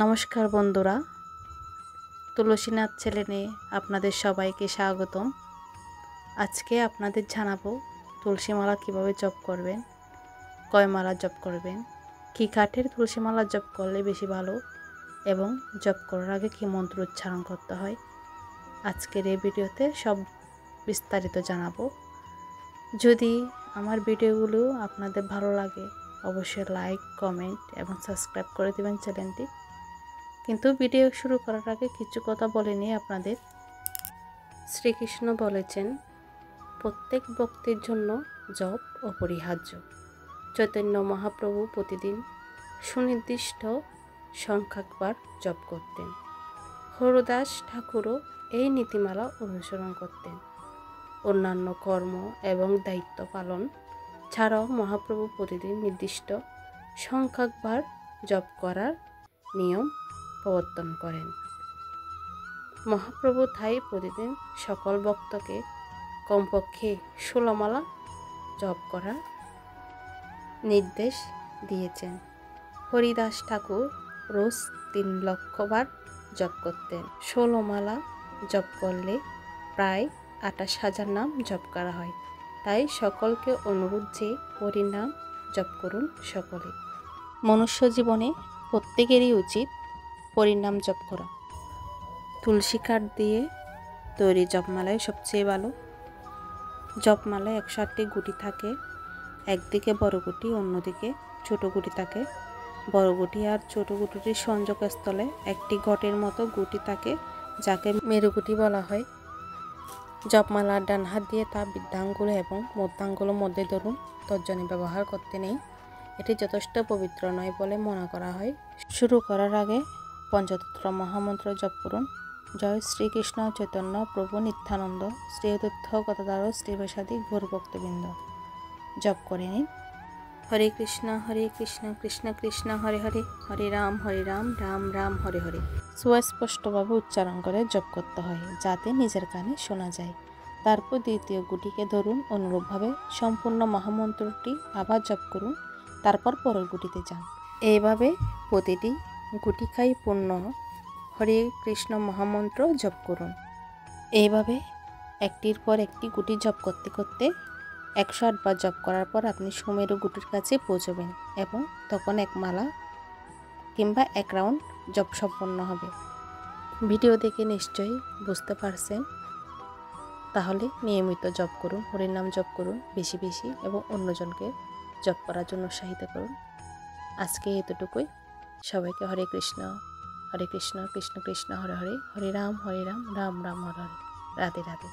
নমস্কার বন্ধুরা, তুলসীনাথ চ্যানেলে আপনাদের সবাইকে স্বাগতম। আজকে আপনাদের জানাবো তুলসী মালা কীভাবে জপ করবেন, কয় মালা জপ করবেন, কী কাঠের তুলসী মালা জপ করলে বেশি ভালো এবং জপ করার আগে কী মন্ত্র উচ্চারণ করতে হয়। আজকের এই ভিডিওতে সব বিস্তারিত জানাবো। যদি আমার ভিডিওগুলো আপনাদের ভালো লাগে অবশ্যই লাইক, কমেন্ট এবং সাবস্ক্রাইব করে দেবেন চ্যানেলটি। কিন্তু ভিডিও শুরু করার আগে কিছু কথা বলে নিই আপনাদের। শ্রীকৃষ্ণ বলেছেন প্রত্যেক ভক্তির জন্য জপ অপরিহার্য। চৈতন্য মহাপ্রভু প্রতিদিন সুনির্দিষ্ট সংখ্যকবার জপ করতেন। হরদাস ঠাকুরও এই নীতিমালা অনুসরণ করতেন। অন্যান্য কর্ম এবং দায়িত্ব পালন ছাড়াও মহাপ্রভু প্রতিদিন নির্দিষ্ট সংখ্যকবার জপ করার নিয়ম প্রবর্তন করেন। মহাপ্রভু তাই প্রতিদিন সকল ভক্তকে কমপক্ষে 16 মালা জপ করার নির্দেশ দিয়েছেন। হরিদাস ঠাকুর রোজ 3 লক্ষ বার জপ করতেন। 16 মালা জপ করলে প্রায় 28,000 নাম জপ করা হয়। তাই সকলকে অনুরোধ যে হরিনাম জপ করুন সকলে। মনুষ্য জীবনে প্রত্যেকেরই উচিত হরিনাম জপ করা। তুলসী কাঠ দিয়ে তৈরি জপমালায় সবচেয়ে ভালো। জপমালায় 108টি গুটি থাকে। একদিকে বড় গুটি, অন্যদিকে ছোট গুটি থাকে। বড় গুটি আর ছোট গুটির সংযোগস্থলে একটি ঘটের মতো গুটি থাকে, যাকে মেরুগুটি বলা হয়। জপমালার ডান হাত দিয়ে তা বৃদ্ধাঙ্গুল এবং মধ্যাঙ্গুলের মধ্যে ধরুন। তর্জনী ব্যবহার করতে নেই। এটি যথেষ্ট পবিত্র নয় বলে মনে করা হয়। শুরু করার আগে পঞ্চতন্ত্র মহামন্ত্র জপ করুন। জয় শ্রীকৃষ্ণ চৈতন্য প্রভু নিত্যানন্দ, শ্রী অদ্বৈত গদাধর শ্রীবাসাদি গৌর ভক্তবৃন্দ। জপ করে নিন। হরে কৃষ্ণ কৃষ্ণ কৃষ্ণ হরে হরে, হরে রাম রাম রাম হরে হরে। সুস্পষ্টভাবে উচ্চারণ করে জপ করতে হয়, যাতে নিজের কানে শোনা যায়। তারপর দ্বিতীয় গুটিকে ধরুন। অনুরূপভাবে সম্পূর্ণ মহামন্ত্রটি আবার জপ করুন। তারপর পরের গুটিতে যান। এইভাবে প্রতিটি গুটিকাই পূর্ণ হরে কৃষ্ণ মহামন্ত্র জপ করুন। এইভাবে একটির পর একটি গুটি জপ করতে করতে 108 বার জপ করার পর আপনি সুমেরু গুটির কাছে পৌঁছবেন এবং তখন এক মালা কিংবা 1 রাউন্ড জপ সম্পন্ন হবে। ভিডিও দেখে নিশ্চয়ই বুঝতে পারছেন। তাহলে নিয়মিত জপ করুন, হরিনাম জপ করুন বেশি বেশি এবং অন্যজনকে জপ করার জন্য উৎসাহিত করুন। আজকে এতটুকুই। সবাইকে হরে কৃষ্ণ কৃষ্ণ কৃষ্ণ হরে হরে, হরে রাম রাম রাম হরে হরে। রাধে রাধে।